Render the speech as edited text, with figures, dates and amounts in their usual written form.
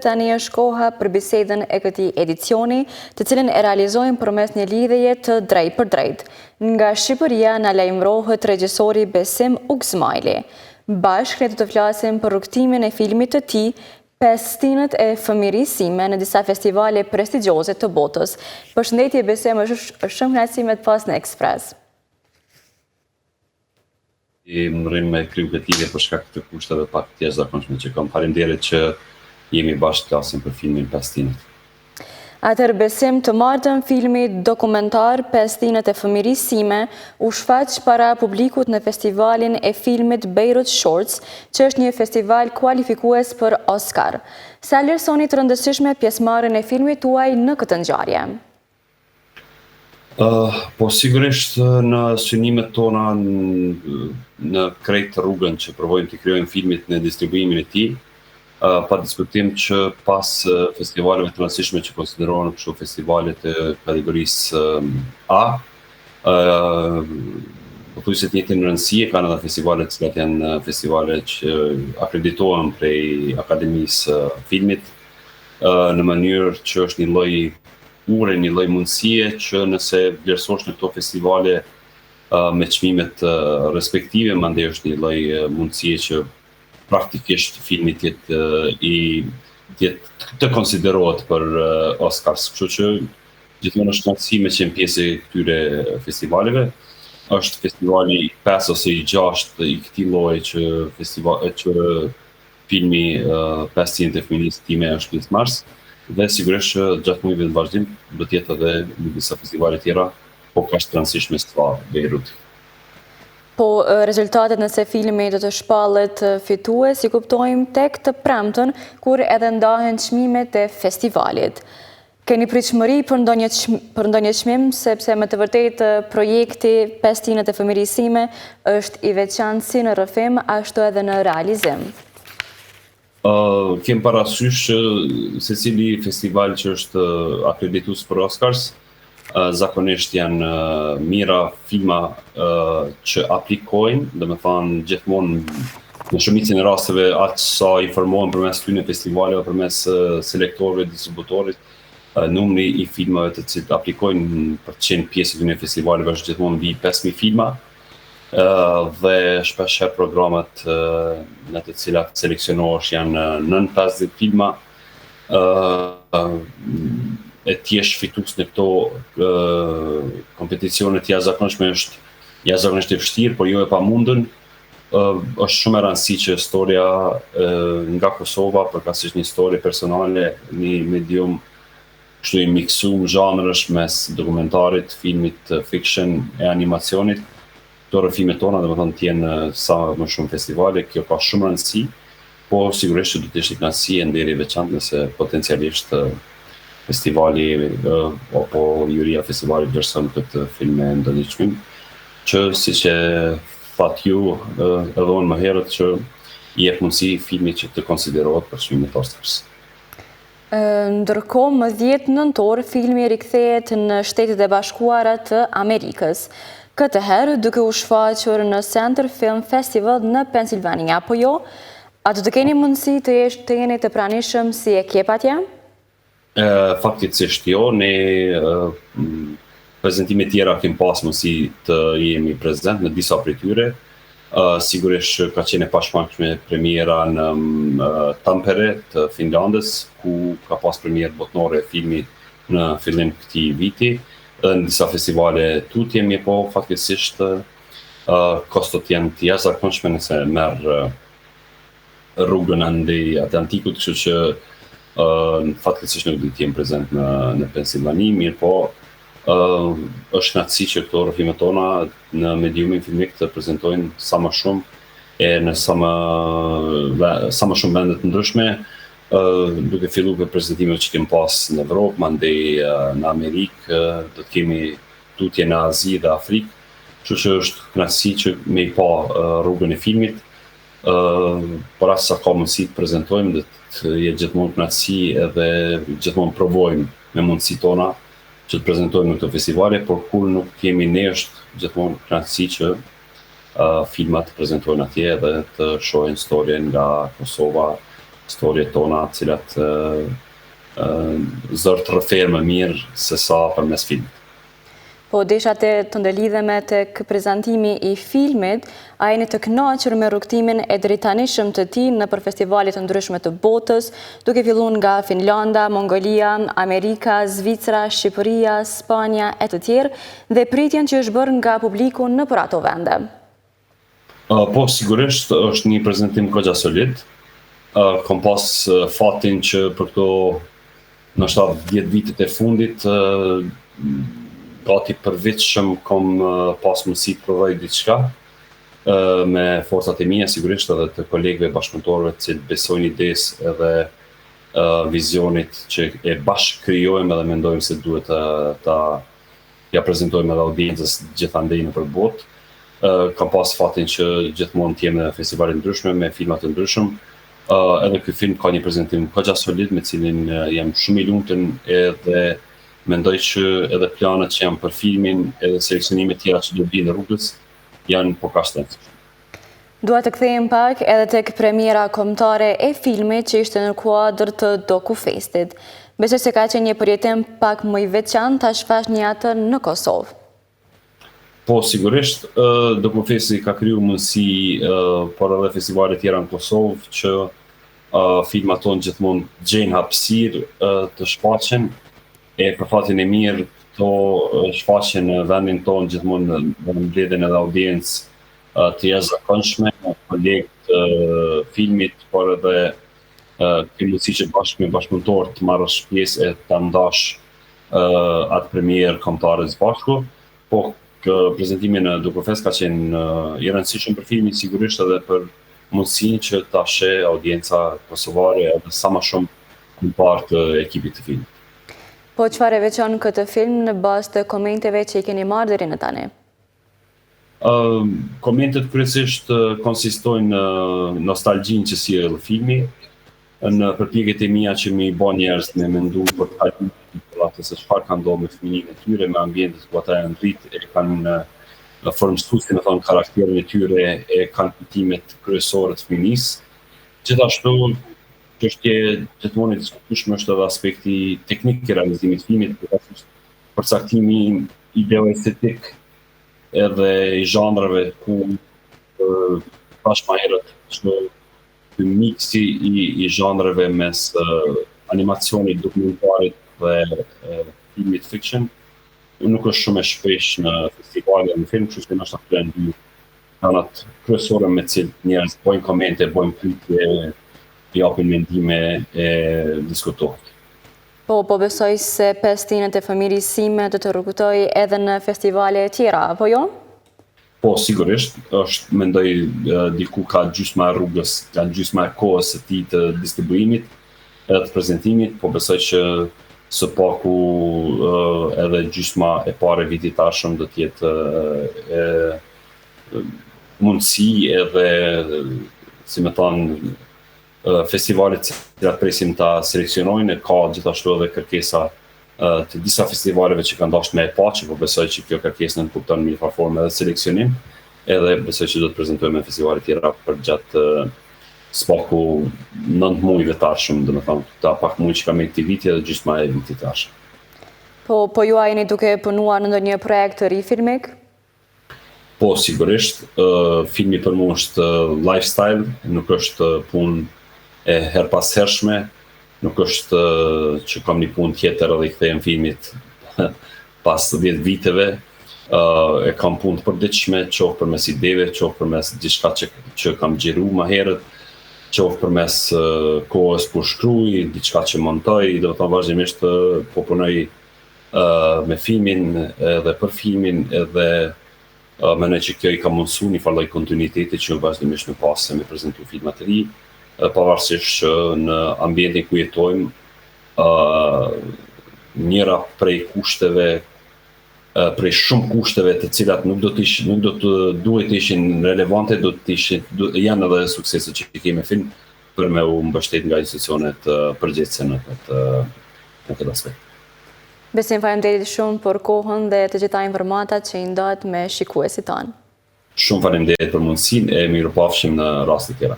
Tani është koha për bisedën e këtij edicioni, të cilën e realizojmë përmes një lidhjeje të drejtë për drejtë. Nga Shqipëria na lajmërohet regjisori Besim Uksmaili. Bashkë ne do të flasim për rrugtimin e filmit të tij, 5 stinët e fëmijërisë sime në disa festivale prestigjioze të botës. Përshëndetje Besim, është shumë kënaqësi me të pas në Ekspres. Më rrim me kriju këtë lidhje për shkak të kushteve pak të jashtëzakonshme që kam. Faleminderit që jemi bashkë të flasim për filmin 5 stinët. Atëherë Besim, të martën filmi dokumentar 5 stinët e fëmijërisë sime u shfaq para publikut në festivalin e filmit Beirut Shorts, që është një festival kualifikues për Oscar. Sa vlerësoni të rëndësishme pjesëmarrjen e filmit tuaj në këtë ngjarje? Po sigurisht në synimet tona në krejt rrugën që provojmë të krijojmë filmit në distribuimin e tij, pa diskutim që pas festivaleve të rëndësishme që konsiderohen kështu festivalet e kategorisë A, pothuajse të njëjtën rëndësi kanë edhe festivalet që janë festivale që akreditohen prej Akademisë Filmit në mënyrë që është një lloj ure, një lloj mundësie që nëse vlerësosh në këto festivale me çmimet respektive, mandej është një lloj mundësie që praktikisht filmi të konsiderohet për Oscars. Kështu që gjithmonë është kënaqësi me qenë pjesë e këtyre festivaleve. Është festivali 5 ose i 6 i këtij lloji që filmi 5 stinët e fëmijërisë time është pjesëmarrës. Dhe sigurisht që gjatë muajve të vazhdim do të jetë edhe në disa festivale tjera, po kaq të rëndësishme sa Beirut. Po rezultatet nëse filmi do të shpallet fitues, si kuptojmë tek të premten, kur edhe ndahen çmimet e festivalit. Keni pritshmëri për ndonjë çmim, sepse me të vërtetë projekti 5 stinët e fëmijërisë sime është i veçantë si në rrëfim, ashtu edhe në realizim. Kem parasysh që secili festival që është akreditues për Oscars, zakonisht janë mira filma që aplikojnë, domethënë gjithmonë në shumicën e rasteve aq sa informohen përmes këtyre festivaleve, përmes selektorëve, distributorit, numri i filmave të cilët aplikojnë për të qenë pjesë të këtyre festivaleve është gjithmonë mbi 5000 filma. Dhe shpeshherë programet në të cilat seleksionohesh janë nën 50 filma. E thjesht fitues në këto kompeticione të jashtëzakonshme është jashtëzakonisht e vështirë, por jo e pamundën. Është shumë e rëndësishme që historia nga Kosova, përkatësisht një histori personale, një medium kështu i miksuar zhanresh mes dokumentarit, filmit fiction e animacionit. Këto rrëfimet tona domethënë të jenë sa më shumë festivale, kjo ka shumë rëndësi, po sigurisht që do të ishte kënaqësi e nderi veçantë nëse potencialisht festivali apo juria e festivalit vlerëson këtë film me ndonjë çmim, që siç e thatë ju edhe unë më herët që i jep mundësi filmit që të konsiderohet për çmimin e Oscars. Ndërkohë, më 10 nëntor filmi rikthehet në Shtetet e Bashkuara të Amerikës. Këtë herë duke u shfaqur në Center Film Festival në Pennsylvania, apo jo? A do të keni mundësi të jeni të pranishëm si ekip atje? Faktikisht jo, ne prezantime tjera kemi pas mundësi të jemi prezent në disa prej tyre. Sigurisht ka qenë e pashmangshme premiera në Tampere të Finlandës, ku ka pas premierë botnore e filmit në fillim këtij viti. Në disa festivale tutje, po faktikisht kostot janë të jashtëzakonshme nëse merr rrugën andej Atlantikut, kështu që faktikisht nuk do të jem prezent në Pensilvani, mirë po është kënaqësi që këto rrëfime tona në mediumin filmik të prezantojnë sa më shumë e në sa më shumë vende të ndryshme, duke filluar me prezantimet që kemi pas në Evropë, mandej në Amerikë, do të kemi tutje në Azi dhe Afrikë, kështu që është kënaqësi që me i pa rrugën e filmit, por as sa ka mundësi të prezantojmë, do të jetë gjithmonë kënaqësi edhe gjithmonë provojmë me mundësitë tona që të prezantojmë në këto festivale, por kur nuk kemi ne është gjithmonë kënaqësi që filmat të prezantojnë atje dhe të shohin historien nga Kosova, storjet tona, të cilat zërë të rëferë më mirë se sa përmes filmit. Po desha të ndëlidheme tek prezantimi i filmit, a jeni të kënaqur me rrugtimin e drejtanishëm të tij nëpër festivale të ndryshme të botës, duke filluar nga Finlanda, Mongolia, Amerika, Zvicra, Shqipëria, Spanja e të tjerë, dhe pritjen që është bërë nga publiku nëpër ato vende? Po, sigurisht është një prezantim goxha solid. Kam pas fatin që për këto ndoshta 10 vitet e fundit gati përvitshëm kam pas mundësi të provoj diçka me forcat e mia, sigurisht edhe të kolegëve bashkëpunëtorëve që besojnë idesë edhe vizionit që e bashkë krijojmë edhe mendojmë se duhet ja prezantojmë edhe audiencës gjithandej nëpër botë. Kam pas fatin që gjithmonë të jem në festivale të ndryshme me filma të ndryshëm. Edhe ky film ka një prezantim goxha solid me cilin jam shumë i lumtur edhe mendoj që edhe planet që janë për filmin edhe seleksionimet tjera që do vinë rrugës janë po kaq të rëndësishme. Dua të kthejmë pak edhe tek premiera kombëtare e filmit që ishte në kuadër të Dokufestit. Besoj se ka qenë një përjetim pak më i veçantë tash një atë në Kosovë. Po, sigurisht, Dokufesti ka kriju mundësi por edhe festivale tjera në Kosovë që filmat tonë gjithmonë gjejnë hapësirë të shfaqen. E për fatin e mirë, këto shfaqen në vendin tonë gjithmonë në mbledhjen edhe audiencë të jashtëzakonshme, kolegë të filmit, por edhe ke mundësi që bashkë me bashkëpunëtor të marrësh pjesë e ta ndash atë premierë kombëtare së bashku. Po prezantimi në Dokufest ka qenë i rëndësishëm për filmin, sigurisht edhe për mundësinë që ta sheh audienca kosovare edhe sa më shumë kompar të ekipit të filmit. Po çfarë e veçon këtë film në bazë të komenteve që i keni marrë deri në tani? Komentet kryesisht konsistojnë në nostalgjinë që sjell filmi, në përpjekjet e mia që mi bën njerëz me mendu për atë se çfarë ka ndodhur me fëmijën e tyre, me ambientet ku ata janë rrit, e kanë në formstuar, me thonë, karakterin e tyre, e kanë kujtimet kryesore të fëmisë. Gjithashtu çështje gjithmonë e diskutueshme është edhe aspekti teknik i realizimit të filmit, përcaktimi ideo-estetik edhe i zhanreve ku tash më herët që ky miksi i zhanreve mes animacionit, dokumentarit dhe filmit fiction nuk është shumë e shpesh në festivale në film, kështu që ndoshta këto janë dy kanat kryesore me të cilët njerëz bojnë komente, bojnë pyetje, japin mendime e diskutohet. Po besoj se Pestinët e familjes sime do të rrugëtoj edhe në festivale tjera, apo jo? Po, sigurisht, mendoj diku ka gjysma e rrugës, ka gjysma e kohës së tij të distribuimit edhe të prezantimit, po besoj që së paku edhe gjysma e parë e vitit tashëm do të jetë mundësi edhe, si më thonë, festivalet që presim ta seleksionojnë, ka gjithashtu edhe kërkesa të disa festivaleve që kanë dashur me e pa, që po besoj që kjo kërkesë në kupton në një farë formë edhe seleksionim, edhe besoj që do të prezantojmë në festivale tjera për gjatë spaku 9 muajve të ardhshëm, domethënë ta pak muaj që ka me këtij viti edhe gjysma e vitit të ardhshëm. Po ju jeni duke punuar në ndonjë projekt të ri filmik? Po, sigurisht, filmi për mua është lifestyle, nuk është punë e her pas hershme, nuk është që kam një punë tjetër edhe i kthehem filmit pas 10 viteve, e kam punë të përditshme, qoftë përmes ideve, qoftë përmes diçka që kam xhiru më herët, qoftë përmes kohës kur shkruaj, diçka që montoj, domethënë vazhdimisht po punoj me filmin edhe për filmin edhe mendoj që kjo i ka mundësuar një farë lloj kontinuiteti që vazhdimisht me pas me prezantu filma të ri, pavarësisht që në ambientin ku jetojmë, njëra prej kushteve, prej shumë kushteve të cilat nuk do të duhet të ishin relevante, janë edhe sukseset që kemi me film për me u mbështet nga institucionet përgjegjëse në këtë aspekt. Besim, faleminderit shumë për kohën dhe të gjitha informatat që i ndohet me shikuesit tanë. Shumë faleminderit për mundësinë e mirupafshim në raste tjera.